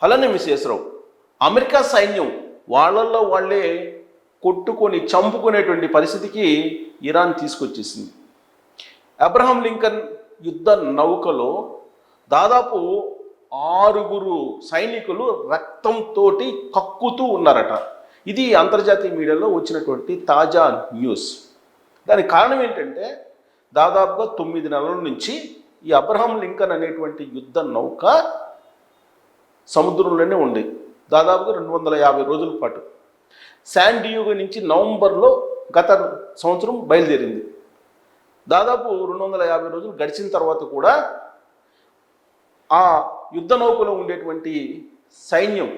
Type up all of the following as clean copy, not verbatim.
అలానే మిస్సెస్రావు అమెరికా సైన్యం వాళ్ళల్లో వాళ్ళే కొట్టుకొని చంపుకునేటువంటి పరిస్థితికి ఇరాన్ తీసుకొచ్చేసింది. అబ్రహాం లింకన్ యుద్ధ నౌకలో దాదాపు 6 సైనికులు రక్తంతో కక్కుతూ ఉన్నారట. ఇది అంతర్జాతీయ మీడియాలో వచ్చినటువంటి తాజా న్యూస్. దానికి కారణం ఏంటంటే దాదాపుగా 9 నెలల నుంచి ఈ అబ్రహాం లింకన్ అనేటువంటి యుద్ధ నౌక సముద్రంలోనే ఉంది. దాదాపుగా 250 రోజుల పాటు శాన్ డియోగో నుంచి నవంబర్లో గత సంవత్సరం బయలుదేరింది. దాదాపు 250 రోజులు గడిచిన తర్వాత కూడా ఆ యుద్ధ నౌకలో ఉండేటువంటి సైన్యం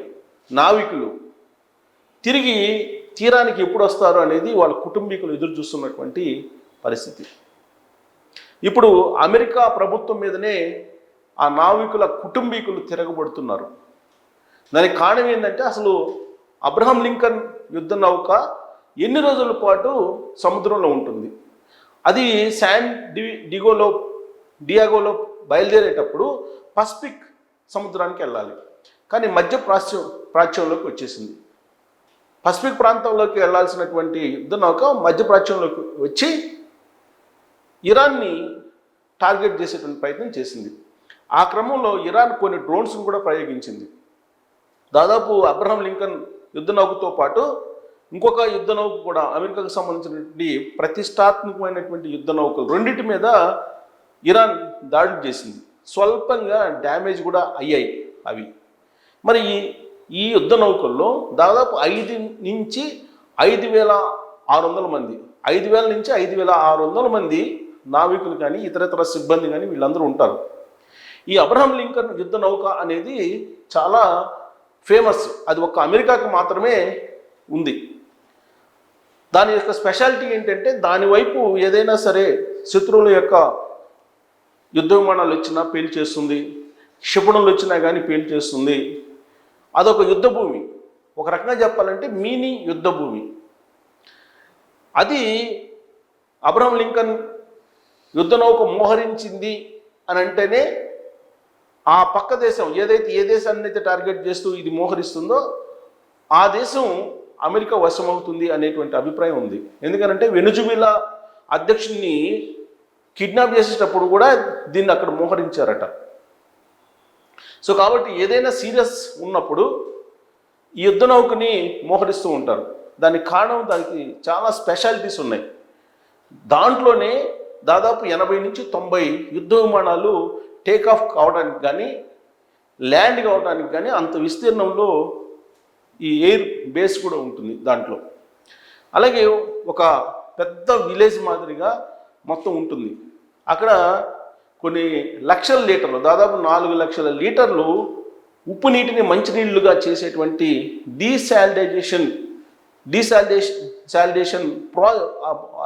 నావికులు తిరిగి తీరానికి ఎప్పుడు వస్తారు అనేది వాళ్ళ కుటుంబీకులు ఎదురు చూస్తున్నటువంటి పరిస్థితి. ఇప్పుడు అమెరికా ప్రభుత్వం మీదనే ఆ నావికుల కుటుంబీకులు తిరగబడుతున్నారు. దానికి కారణం ఏంటంటే అసలు అబ్రహాం లింకన్ యుద్ధ నౌక ఎన్ని రోజుల పాటు సముద్రంలో ఉంటుంది. అది శాన్ డియాగోలో బయలుదేరేటప్పుడు పసిఫిక్ సముద్రానికి వెళ్ళాలి. కానీ మధ్య ప్రాచ్యంలోకి వచ్చేసింది. పసిఫిక్ ప్రాంతంలోకి వెళ్ళాల్సినటువంటి యుద్ధ నౌక మధ్య ప్రాచ్యంలోకి వచ్చి ఇరాన్ని టార్గెట్ చేసేటువంటి ప్రయత్నం చేసింది. ఆ క్రమంలో ఇరాన్ కొన్ని డ్రోన్స్ను కూడా ప్రయోగించింది. దాదాపు అబ్రహాం లింకన్ యుద్ధ నౌకతో పాటు ఇంకొక యుద్ధ నౌక కూడా అమెరికాకు సంబంధించినటువంటి ప్రతిష్టాత్మకమైనటువంటి యుద్ధ నౌకలు రెండింటి మీద ఇరాన్ దాడులు చేసింది. స్వల్పంగా డ్యామేజ్ కూడా అయ్యాయి అవి. మరి ఈ యుద్ధ నౌకల్లో దాదాపు 5 నుంచి 5,600 మంది 5,000 నుంచి 5,600 మంది నావికులు కానీ ఇతరతర సిబ్బంది కానీ వీళ్ళందరూ ఉంటారు. ఈ అబ్రహాం లింకన్ యుద్ధ నౌక అనేది చాలా ఫేమస్. అది ఒక్క అమెరికాకు మాత్రమే ఉంది. దాని యొక్క స్పెషాలిటీ ఏంటంటే దాని వైపు ఏదైనా సరే శత్రువుల యొక్క యుద్ధ విమానాలు వచ్చినా పేలు చేస్తుంది, క్షిపణులు వచ్చినా కానీ పేలు చేస్తుంది. అదొక యుద్ధ భూమి. ఒక రకంగా చెప్పాలంటే మినీ యుద్ధ భూమి. అది అబ్రహాం లింకన్ యుద్ధ నౌక మోహరించింది అని అంటేనే ఆ పక్క దేశం ఏ దేశాన్ని అయితే టార్గెట్ చేస్తూ ఇది మోహరిస్తుందో ఆ దేశం అమెరికా వశమవుతుంది అనేటువంటి అభిప్రాయం ఉంది. ఎందుకంటే వెనుజువేలా అధ్యక్షుడిని కిడ్నాప్ చేసేటప్పుడు కూడా దీన్ని అక్కడ మోహరించారట. సో కాబట్టి ఏదైనా సీరియస్ ఉన్నప్పుడు ఈ యుద్ధ నౌకని మోహరిస్తూ ఉంటారు. దానికి కారణం దానికి చాలా స్పెషాలిటీస్ ఉన్నాయి. దాంట్లోనే దాదాపు 80 నుంచి 90 యుద్ధ విమానాలు టేక్ ఆఫ్ కావడానికి కానీ ల్యాండ్ కావడానికి కానీ అంత విస్తీర్ణంలో ఈ ఎయిర్ బేస్ కూడా ఉంటుంది దాంట్లో. అలాగే ఒక పెద్ద విలేజ్ మాదిరిగా మొత్తం ఉంటుంది. అక్కడ కొన్ని లక్షల లీటర్లు దాదాపు 4 లక్షల లీటర్లు ఉప్పు నీటిని మంచినీళ్ళుగా చేసేటువంటి డీశాలిడేషన్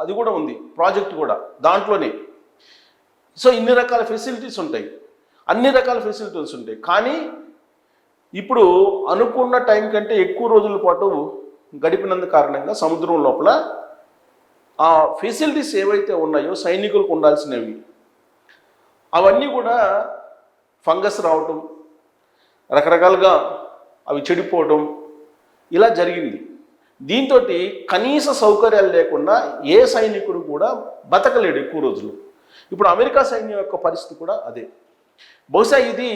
అది కూడా ఉంది, ప్రాజెక్ట్ కూడా దాంట్లోనే. సో ఇన్ని రకాల ఫెసిలిటీస్ ఉంటాయి, అన్ని రకాల ఫెసిలిటీస్ ఉంటాయి. కానీ ఇప్పుడు అనుకున్న టైం కంటే ఎక్కువ రోజుల పాటు గడిపినందు కారణంగా సముద్రం లోపల ఆ ఫెసిలిటీస్ ఏవైతే ఉన్నాయో సైనికులకు ఉండాల్సినవి అవన్నీ కూడా ఫంగస్ రావటం, రకరకాలుగా అవి చెడిపోవటం ఇలా జరిగింది. దీంతో కనీస సౌకర్యాలు లేకుండా ఏ సైనికుడు కూడా బతకలేడు ఎక్కువ రోజులు. ఇప్పుడు అమెరికా సైన్యం యొక్క పరిస్థితి కూడా అదే. బహుశా ఇది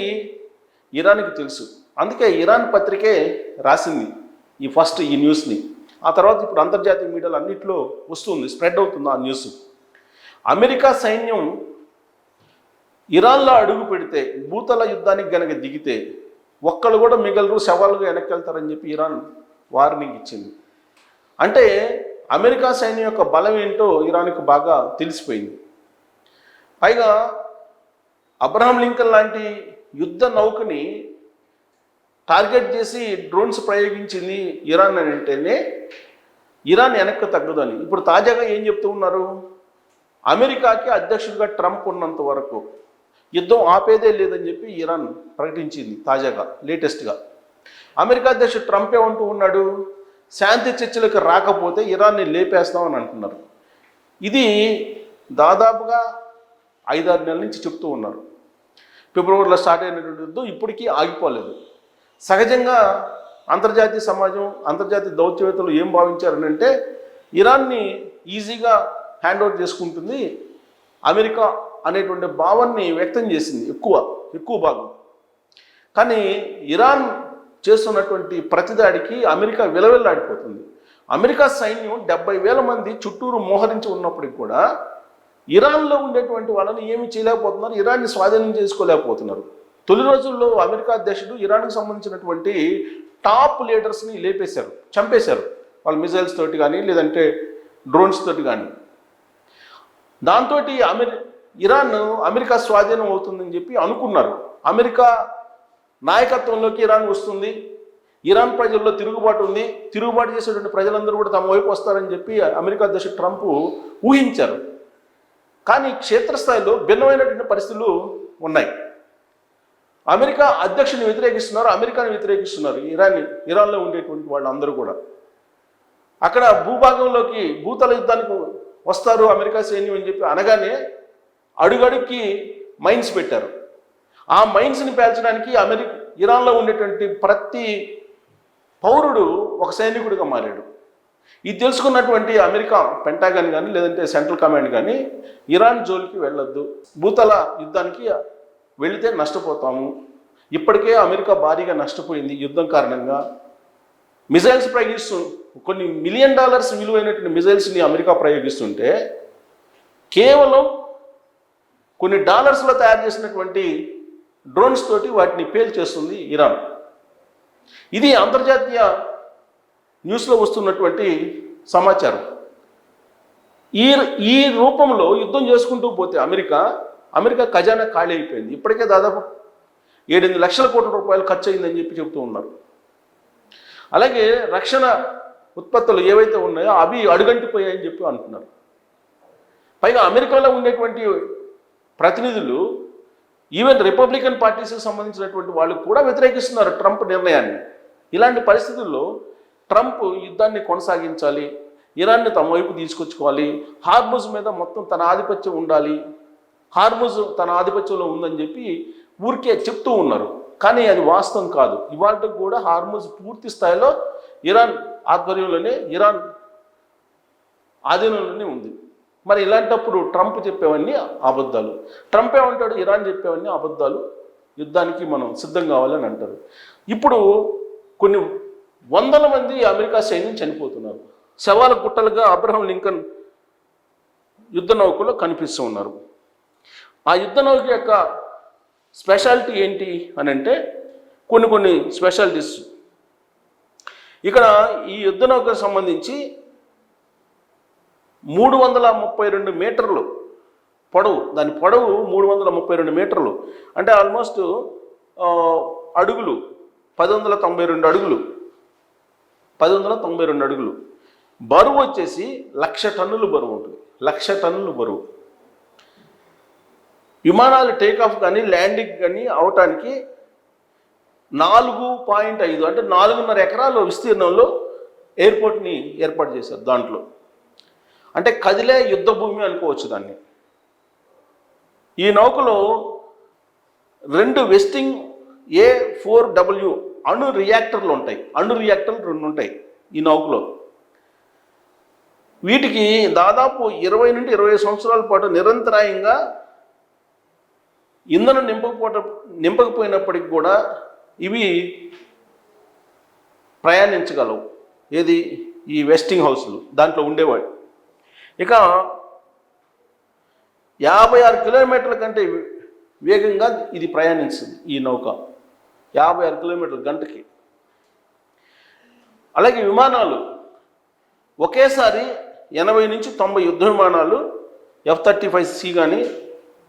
ఇరాన్కి తెలుసు. అందుకే ఇరాన్ పత్రికే రాసింది ఈ న్యూస్ని. ఆ తర్వాత ఇప్పుడు అంతర్జాతీయ మీడియాలు అన్నింటిలో వస్తుంది, స్ప్రెడ్ అవుతుంది ఆ న్యూస్. అమెరికా సైన్యం ఇరాన్లో అడుగు పెడితే భూతల యుద్ధానికి గనక దిగితే ఒక్కళ్ళు కూడా మిగలరు, శవాలుగా వెనక్కి వెళ్తారని చెప్పి ఇరాన్ వార్నింగ్ ఇచ్చింది. అంటే అమెరికా సైన్యం యొక్క బలం ఏంటో ఇరాన్కి బాగా తెలిసిపోయింది. పైగా అబ్రహాం లింకన్ లాంటి యుద్ధ నౌకని టార్గెట్ చేసి డ్రోన్స్ ప్రయోగించింది ఇరాన్ అని అంటేనే ఇరాన్ వెనక్కి తగ్గదని. ఇప్పుడు తాజాగా ఏం చెప్తూ ఉన్నారు, అమెరికాకి అధ్యక్షుడిగా ట్రంప్ ఉన్నంత వరకు యుద్ధం ఆపేదే లేదని చెప్పి ఇరాన్ ప్రకటించింది తాజాగా, లేటెస్ట్గా. అమెరికా అధ్యక్షుడు ట్రంప్ ఏమంటూ ఉన్నాడు, శాంతి చర్చలకు రాకపోతే ఇరాన్ని లేపేస్తామని అంటున్నారు. ఇది దాదాపుగా 5-6 నెలల నుంచి చెప్తూ ఉన్నారు. ఫిబ్రవరిలో స్టార్ట్ అయినటువంటి యుద్ధం ఇప్పటికీ ఆగిపోలేదు. సహజంగా అంతర్జాతీయ సమాజం, అంతర్జాతీయ దౌత్యవేత్తలు ఏం భావించారనంటే ఇరాన్ని ఈజీగా హ్యాండ్ ఓవర్ చేసుకుంటుంది అమెరికా అనేటువంటి భావాన్ని వ్యక్తం చేసింది ఎక్కువ భాగం. కానీ ఇరాన్ చేస్తున్నటువంటి ప్రతిదాడికి అమెరికా విలవిల్లాడిపోతుంది. అమెరికా సైన్యం 70,000 మంది చుట్టూరు మోహరించి ఉన్నప్పటికి కూడా ఇరాన్లో ఉండేటువంటి వాళ్ళని ఏమీ చేయలేకపోతున్నారు, ఇరాన్ని స్వాధీనం చేసుకోలేకపోతున్నారు. తొలి రోజుల్లో అమెరికా అధ్యక్షుడు ఇరాన్కి సంబంధించినటువంటి టాప్ లీడర్స్ని లేపేశారు, చంపేశారు. వాళ్ళు మిజైల్స్ తోటి కానీ లేదంటే డ్రోన్స్ తోటి కానీ. దాంతో ఇరాన్ అమెరికా స్వాధీనం అవుతుందని చెప్పి అనుకున్నారు. అమెరికా నాయకత్వంలోకి ఇరాన్ వస్తుంది, ఇరాన్ ప్రజల్లో తిరుగుబాటు ఉంది, తిరుగుబాటు చేసేటువంటి ప్రజలందరూ కూడా తమ వైపు వస్తారని చెప్పి అమెరికా అధ్యక్షుడు ట్రంప్ ఊహించారు. కానీ క్షేత్రస్థాయిలో భిన్నమైనటువంటి పరిస్థితులు ఉన్నాయి. అమెరికా అధ్యక్షుని వ్యతిరేకిస్తున్నారు, అమెరికాని వ్యతిరేకిస్తున్నారు ఇరాన్లో ఉండేటువంటి వాళ్ళందరూ కూడా. అక్కడ భూభాగంలోకి భూతల యుద్ధానికి వస్తారు అమెరికా సైన్యం అని చెప్పి అనగానే అడుగడుక్కి మైన్స్ పెట్టారు. ఆ మైన్స్ని పేల్చడానికి ఇరాన్లో ఉండేటువంటి ప్రతి పౌరుడు ఒక సైనికుడిగా మారాడు. ఇది తెలుసుకున్నటువంటి అమెరికా పెంటాగన్ కానీ లేదంటే సెంట్రల్ కమాండ్ కానీ ఇరాన్ జోలికి వెళ్ళొద్దు, భూతల యుద్ధానికి వెళితే నష్టపోతాము, ఇప్పటికే అమెరికా భారీగా నష్టపోయింది యుద్ధం కారణంగా, మిజైల్స్ కొన్ని $1 మిలియన్ విలువైనటువంటి మిజైల్స్ని అమెరికా ప్రయోగిస్తుంటే కేవలం కొన్ని డాలర్స్లో తయారు చేసినటువంటి డ్రోన్స్ తోటి వాటిని పేల్చేస్తుంది ఇరాన్. ఇది అంతర్జాతీయ న్యూస్లో వస్తున్నటువంటి సమాచారం. ఈ రూపంలో యుద్ధం చేసుకుంటూ పోతే అమెరికా ఖజానా ఖాళీ అయిపోయింది. ఇప్పటికే దాదాపు 7-8 లక్షల కోట్ల రూపాయలు ఖర్చు అయిందని చెప్పి చెబుతూ ఉన్నారు. అలాగే రక్షణ ఉత్పత్తులు ఏవైతే ఉన్నాయో అవి అడుగంటిపోయాయని చెప్పి అంటున్నారు. పైగా అమెరికాలో ఉండేటువంటి ప్రతినిధులు ఈవెన్ రిపబ్లికన్ పార్టీస్కి సంబంధించినటువంటి వాళ్ళు కూడా వ్యతిరేకిస్తున్నారు ట్రంప్ నిర్ణయాన్ని. ఇలాంటి పరిస్థితుల్లో ట్రంప్ యుద్ధాన్ని కొనసాగించాలి, ఇరాన్ని తమ వైపు తీసుకొచ్చుకోవాలి, హార్ముజ్ మీద మొత్తం తన ఆధిపత్యం ఉండాలి, హార్ముజ్ తన ఆధిపత్యంలో ఉందని చెప్పి ఊరికే చెప్తూ ఉన్నారు. కానీ అది వాస్తవం కాదు. ఇవాళ కూడా హార్ముజ్ పూర్తి స్థాయిలో ఇరాన్ ఆధ్వర్యంలోనే, ఇరాన్ ఆధీనంలోనే ఉంది. మరి ఇలాంటప్పుడు ట్రంప్ చెప్పేవన్నీ అబద్ధాలు. ట్రంప్ ఏమంటాడు, ఇరాన్ చెప్పేవన్నీ అబద్ధాలు, యుద్ధానికి మనం సిద్ధం కావాలని అంటారు. ఇప్పుడు కొన్ని 100 మంది అమెరికా సైన్యం చనిపోతున్నారు. శవాల గుట్టలుగా అబ్రహం లింకన్ యుద్ధ నౌకలో కనిపిస్తూ ఉన్నారు. ఆ యుద్ధ నౌక యొక్క స్పెషాలిటీ ఏంటి అని అంటే కొన్ని స్పెషాలిటీస్. ఇక్కడ ఈ యుద్ధ నౌకకు సంబంధించి 332 మీటర్లు పొడవు, దాని పొడవు 332 మీటర్లు అంటే ఆల్మోస్ట్ అడుగులు 1192 అడుగులు, 1192 అడుగులు. బరువు వచ్చేసి 1,00,000 టన్నులు బరువు ఉంటుంది, 1,00,000 టన్నులు బరువు. విమానాలు టేకాఫ్ కానీ ల్యాండింగ్ కానీ అవటానికి 4.5 అంటే 4.5 ఎకరాల విస్తీర్ణంలో ఎయిర్పోర్ట్ని ఏర్పాటు చేశారు. దాంట్లో అంటే కదిలే యుద్ధ భూమి అనుకోవచ్చు దాన్ని. ఈ నౌకలో 2 వెస్టింగ్ A4W అణు రియాక్టర్లు ఉంటాయి. అణు రియాక్టర్లు 2 ఉంటాయి ఈ నౌకలో. వీటికి దాదాపు 20 నుండి 25 సంవత్సరాల పాటు నిరంతరాయంగా ఇంధనం నింపకపోయినప్పటికి కూడా ఇవి ప్రయాణించగలవు. ఏది ఈ వెస్టింగ్ హౌస్లు దాంట్లో ఉండేవాడు. ఇక 56 కిలోమీటర్ల కంటే వేగంగా ఇది ప్రయాణిస్తుంది ఈ నౌక, 56 కిలోమీటర్ల గంటకి. అలాగే విమానాలు ఒకేసారి 80 నుంచి 90 యుద్ధ విమానాలు F-35C కానీ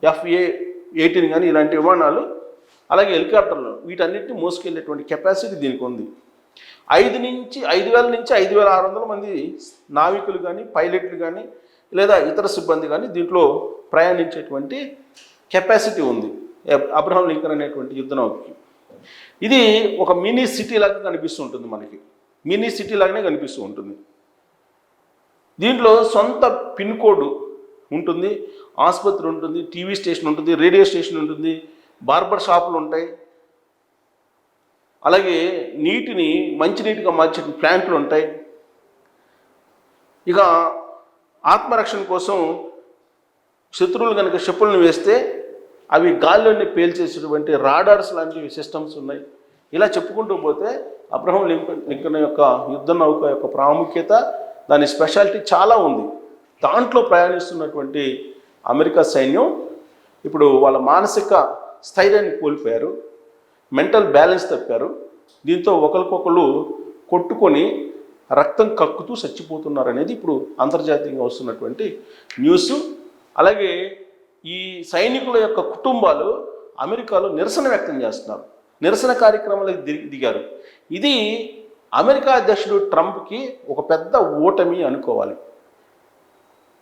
FA-18 కానీ ఇలాంటి విమానాలు, అలాగే హెలికాప్టర్లు, వీటన్నిటిని మోసుకెళ్ళేటువంటి కెపాసిటీ దీనికి ఉంది. 5,000 నుంచి 5,600 మంది నావికులు కానీ పైలట్లు కానీ లేదా ఇతర సిబ్బంది కానీ దీంట్లో ప్రయాణించేటువంటి కెపాసిటీ ఉంది అబ్రహం లింకన్ అనేటువంటి యుద్ధ నౌకకి. ఇది ఒక మినీ సిటీ లాగా కనిపిస్తూ ఉంటుంది, మనకి మినీ సిటీ లాగానే కనిపిస్తూ ఉంటుంది. దీంట్లో సొంత పిన్ కోడ్ ఉంటుంది, ఆసుపత్రి ఉంటుంది, టీవీ స్టేషన్ ఉంటుంది, రేడియో స్టేషన్ ఉంటుంది, బార్బర్ షాపులు ఉంటాయి, అలాగే నీటిని మంచినీటిగా మార్చే ప్లాంట్లు ఉంటాయి. ఇక ఆత్మరక్షణ కోసం శత్రువులు కనుక క్షిపణులు వేస్తే అవి గాల్లోనే పేల్చేసేటువంటి రాడార్స్ లాంటి సిస్టమ్స్ ఉన్నాయి. ఇలా చెప్పుకుంటూ పోతే అబ్రహం లింకన్ యొక్క యుద్ధ నౌక యొక్క ప్రాముఖ్యత, దాని స్పెషాలిటీ చాలా ఉంది. దాంట్లో ప్రయాణిస్తున్నటువంటి అమెరికా సైన్యం ఇప్పుడు వాళ్ళ మానసిక స్థైర్యాన్ని కోల్పోయారు, మెంటల్ బ్యాలెన్స్ తప్పారు. దీంతో ఒకరికొకరు కొట్టుకొని రక్తం కక్కుతూ చచ్చిపోతున్నారు అనేది ఇప్పుడు అంతర్జాతీయంగా వస్తున్నటువంటి న్యూస్. అలాగే ఈ సైనికుల యొక్క కుటుంబాలు అమెరికాలో నిరసన వ్యక్తం చేస్తున్నారు, నిరసన కార్యక్రమాలకు దిగారు. ఇది అమెరికా అధ్యక్షుడు ట్రంప్కి ఒక పెద్ద ఓటమి అనుకోవాలి.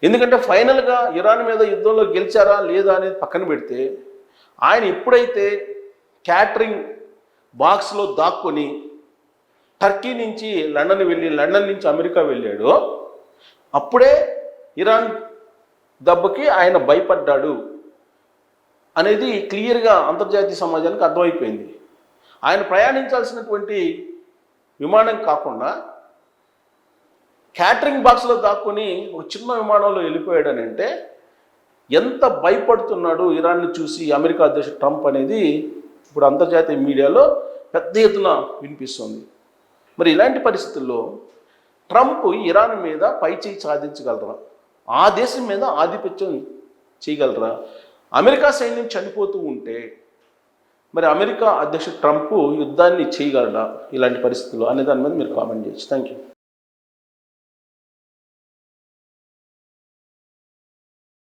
ఎందుకంటే ఫైనల్గా ఇరాన్ మీద యుద్ధంలో గెలిచారా లేదా అనేది పక్కన పెడితే, ఆయన ఎప్పుడైతే క్యాటరింగ్ బాక్స్లో దాక్కొని టర్కీ నుంచి లండన్ వెళ్ళి లండన్ నుంచి అమెరికా వెళ్ళాడో అప్పుడే ఇరాన్ దెబ్బకి ఆయన భయపడ్డాడు అనేది క్లియర్గా అంతర్జాతీయ సమాజానికి అర్థమైపోయింది. ఆయన ప్రయాణించాల్సినటువంటి విమానం కాకుండా క్యాటరింగ్ బాక్స్లో దాక్కుని ఒక చిన్న విమానంలో వెళ్ళిపోయాడని అంటే ఎంత భయపడుతున్నాడు ఇరాన్ని చూసి అమెరికా అధ్యక్షుడు ట్రంప్ అనేది ఇప్పుడు అంతర్జాతీయ మీడియాలో పెద్ద ఎత్తున వినిపిస్తుంది. మరి ఇలాంటి పరిస్థితుల్లో ట్రంప్ ఇరాన్ మీద పైచేయి సాధించగలరా? ఆ దేశం మీద ఆధిపత్యం చేయగలరా? అమెరికా సైన్యం చనిపోతూ ఉంటే మరి అమెరికా అధ్యక్షుడు ట్రంప్ యుద్ధాన్ని చేయగలరా ఇలాంటి పరిస్థితుల్లో అనే దాని మీద మీరు కామెంట్ చేయొచ్చు. Thank you.